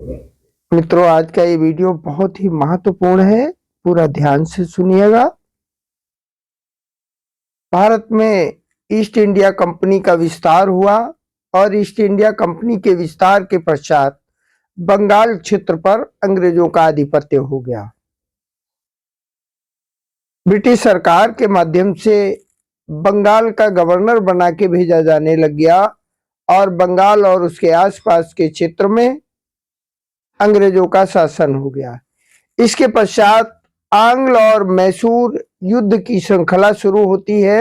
मित्रों, आज का ये वीडियो बहुत ही महत्वपूर्ण है। पूरा ध्यान से सुनिएगा। भारत में ईस्ट इंडिया कंपनी का विस्तार हुआ और ईस्ट इंडिया कंपनी के विस्तार के पश्चात बंगाल क्षेत्र पर अंग्रेजों का आधिपत्य हो गया। ब्रिटिश सरकार के माध्यम से बंगाल का गवर्नर बना के भेजा जाने लग गया और बंगाल और उसके आसपास के क्षेत्र में अंग्रेजों का शासन हो गया। इसके पश्चात आंग्ल और मैसूर युद्ध की श्रृंखला शुरू होती है।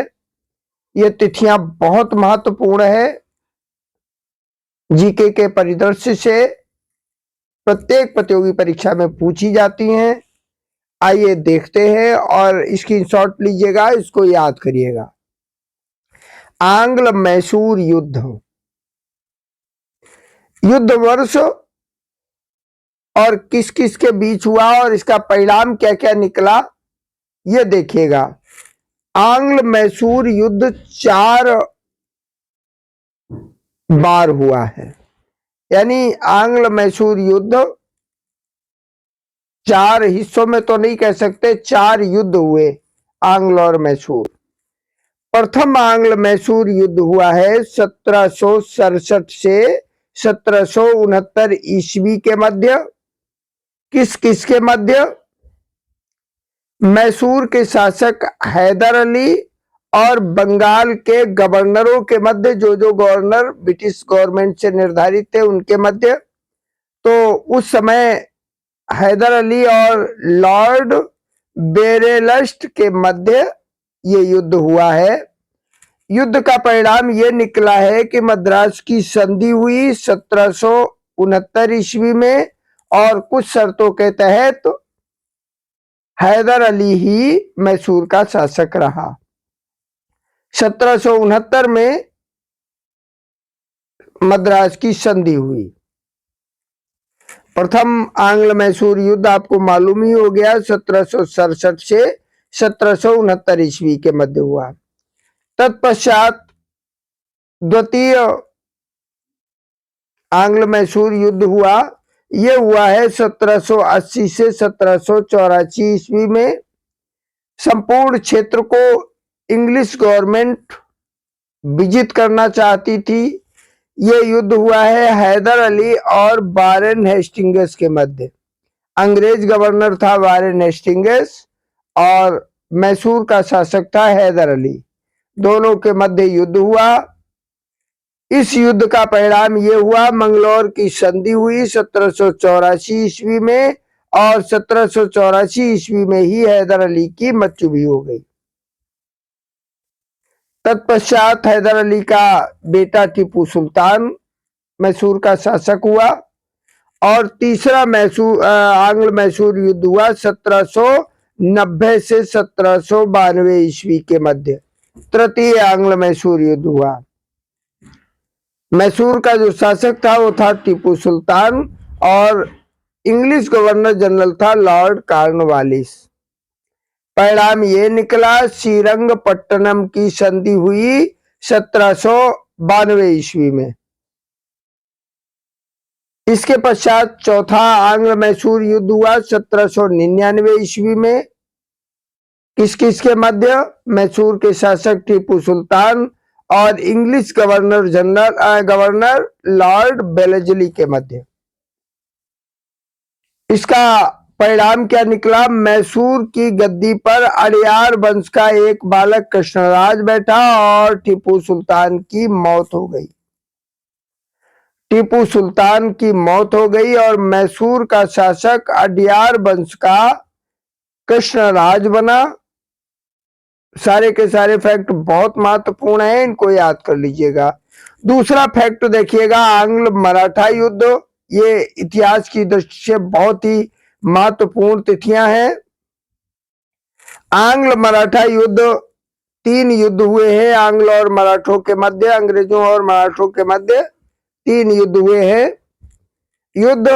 ये तिथियां बहुत महत्वपूर्ण है। जीके के परिदृश्य से प्रत्येक प्रतियोगी परीक्षा में पूछी जाती हैं। आइए देखते हैं और स्क्रीनशॉट लीजिएगा, इसको याद करिएगा। आंग्ल मैसूर युद्ध, युद्ध वर्ष और किस किस के बीच हुआ और इसका परिणाम क्या क्या निकला, ये देखिएगा। आंग्ल मैसूर युद्ध 4 बार हुआ है, यानी आंग्ल मैसूर युद्ध 4 हिस्सों में तो नहीं कह सकते, 4 युद्ध हुए आंग्ल और मैसूर। प्रथम आंग्ल मैसूर युद्ध हुआ है 1767 से 1769 ईस्वी के मध्य। किस किस के मध्य? मैसूर के शासक हैदर अली और बंगाल के गवर्नरों के मध्य, जो गवर्नर ब्रिटिश गवर्नमेंट से निर्धारित थे उनके मध्य। तो उस समय हैदर अली और लॉर्ड बेरेलस्ट के मध्य ये युद्ध हुआ है। युद्ध का परिणाम ये निकला है कि मद्रास की संधि हुई 1769 ईस्वी में और कुछ शर्तों के तहत हैदर अली ही मैसूर का शासक रहा। 1769 में मद्रास की संधि हुई। प्रथम आंग्ल मैसूर युद्ध आपको मालूम ही हो गया, 1767 से 1769 ईस्वी के मध्य हुआ। तत्पश्चात द्वितीय आंग्ल मैसूर युद्ध हुआ, यह हुआ है 1780 से 1784 ईस्वी में। संपूर्ण क्षेत्र को इंग्लिश गवर्नमेंट विजित करना चाहती थी। यह युद्ध हुआ है हैदर अली और वारेन हेस्टिंग्स के मध्य। अंग्रेज गवर्नर था वारेन हेस्टिंग्स और मैसूर का शासक था हैदर अली। दोनों के मध्य युद्ध हुआ। इस युद्ध का परिणाम ये हुआ, मंगलौर की संधि हुई 1784 ईस्वी में और 1784 ईस्वी में ही हैदर अली की मृत्यु भी हो गई। तत्पश्चात हैदर अली का बेटा टीपू सुल्तान मैसूर का शासक हुआ और तीसरा आंग्ल मैसूर युद्ध हुआ 1790 से 1792 ईस्वी के मध्य। तृतीय आंग्ल मैसूर युद्ध हुआ। मैसूर का जो शासक था वो था टीपू सुल्तान और इंग्लिश गवर्नर जनरल था लॉर्ड कॉर्नवालिस। परिणाम ये निकला, श्रीरंगपट्टनम की संधि हुई 1792 ईस्वी में। इसके पश्चात चौथा आंग्ल मैसूर युद्ध हुआ 1799 ईस्वी में। किस किस के मध्य? मैसूर के शासक टीपू सुल्तान और इंग्लिश गवर्नर लॉर्ड बेलेजली के मध्य। इसका परिणाम क्या निकला? मैसूर की गद्दी पर अड़ियार वंश का एक बालक कृष्णराज बैठा और टीपू सुल्तान की मौत हो गई। टीपू सुल्तान की मौत हो गई और मैसूर का शासक अड़ियार वंश का कृष्णराज बना। सारे के सारे फैक्ट बहुत महत्वपूर्ण है, इनको याद कर लीजिएगा। दूसरा फैक्ट देखिएगा, आंग्ल मराठा युद्ध। ये इतिहास की दृष्टि से बहुत ही महत्वपूर्ण तिथियां हैं। आंग्ल मराठा युद्ध 3 युद्ध हुए हैं आंग्ल और मराठों के मध्य, अंग्रेजों और मराठों के मध्य 3 युद्ध हुए हैं। युद्ध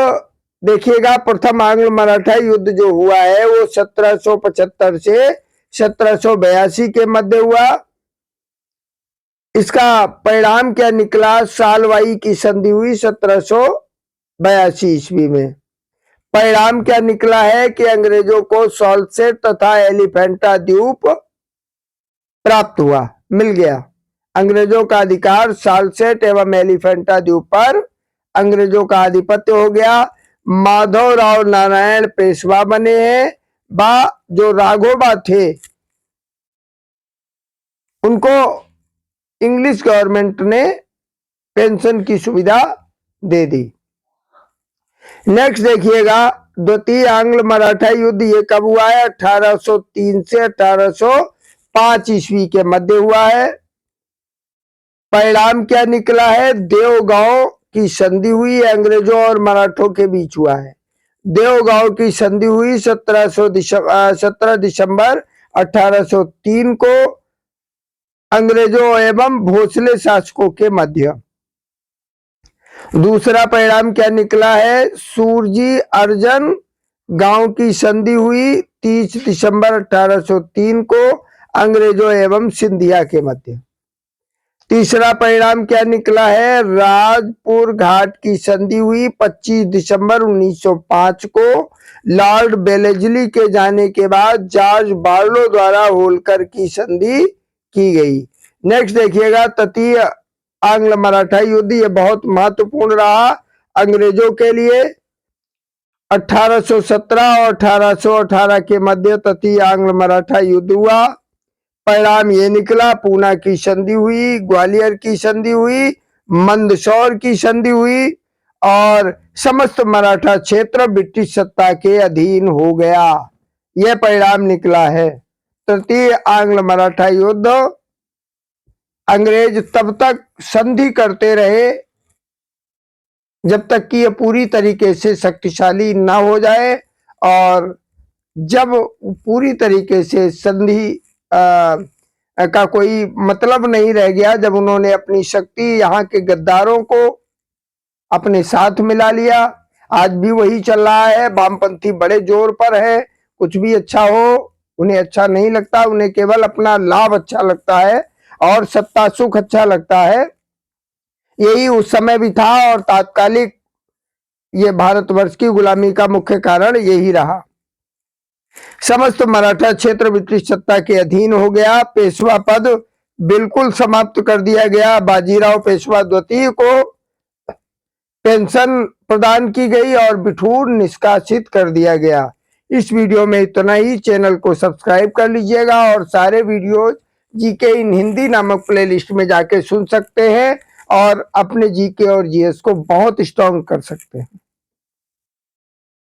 देखिएगा, प्रथम आंग्ल मराठा युद्ध जो हुआ है वो 1775 से 1782 के मध्य हुआ। इसका परिणाम क्या निकला? सालवाई की संधि हुई 1700 82 ईस्वी में। परिणाम क्या निकला है कि अंग्रेजों को सॉल्सेट तथा एलिफेंटा द्वीप प्राप्त हुआ, मिल गया। अंग्रेजों का अधिकार साल्सेट एवं एलिफेंटा द्वीप पर अंग्रेजों का आधिपत्य हो गया। माधवराव नारायण पेशवा बने हैं। जो राघोबा थे उनको इंग्लिश गवर्नमेंट ने पेंशन की सुविधा दे दी। नेक्स्ट देखिएगा, द्वितीय आंग्ल मराठा युद्ध ये कब हुआ है? 1803 से 1805 ईस्वी के मध्य हुआ है। परिणाम क्या निकला है? देवगांव की संधि हुई, अंग्रेजों और मराठों के बीच हुआ है। देवगांव की संधि हुई 17 दिसंबर 1803 को अंग्रेजों एवं भोसले शासकों के मध्य। दूसरा परिणाम क्या निकला है? सूरजी अर्जन गांव की संधि हुई 30 दिसंबर 1803 को अंग्रेजों एवं सिंधिया के मध्य। तीसरा परिणाम क्या निकला है? राजपुर घाट की संधि हुई 25 दिसंबर 1905 को लॉर्ड बेलेजली के जाने के बाद जॉर्ज बार्लो द्वारा होलकर की संधि की गई। नेक्स्ट देखिएगा, तृतीय आंग्ल मराठा युद्ध ये बहुत महत्वपूर्ण रहा अंग्रेजों के लिए। 1817 और 1818 के मध्य तृतीय आंग्ल मराठा युद्ध हुआ। परिणाम ये निकला, पूना की संधि हुई, ग्वालियर की संधि हुई, मंदसौर की संधि हुई और समस्त मराठा क्षेत्र ब्रिटिश सत्ता के अधीन हो गया। यह परिणाम निकला है। तृतीय आंग्ल मराठा युद्ध, अंग्रेज तब तक संधि करते रहे जब तक कि यह पूरी तरीके से शक्तिशाली ना हो जाए, और जब पूरी तरीके से संधि का कोई मतलब नहीं रह गया, जब उन्होंने अपनी शक्ति यहाँ के गद्दारों को अपने साथ मिला लिया। आज भी वही चल रहा है, वामपंथी बड़े जोर पर है। कुछ भी अच्छा हो उन्हें अच्छा नहीं लगता, उन्हें केवल अपना लाभ अच्छा लगता है और सत्ता सुख अच्छा लगता है। यही उस समय भी था और तात्कालिक ये भारतवर्ष की गुलामी का मुख्य कारण यही रहा। समस्त मराठा क्षेत्र ब्रिटिश सत्ता के अधीन हो गया। पेशवा पद बिल्कुल समाप्त कर दिया गया। बाजीराव पेशवा द्वितीय को पेंशन प्रदान की गई और बिठूर निष्कासित कर दिया गया। इस वीडियो में इतना ही। चैनल को सब्सक्राइब कर लीजिएगा और सारे वीडियो जीके इन हिंदी नामक प्लेलिस्ट में जाके सुन सकते हैं और अपने जीके और जीएस को बहुत स्ट्रॉन्ग कर सकते हैं।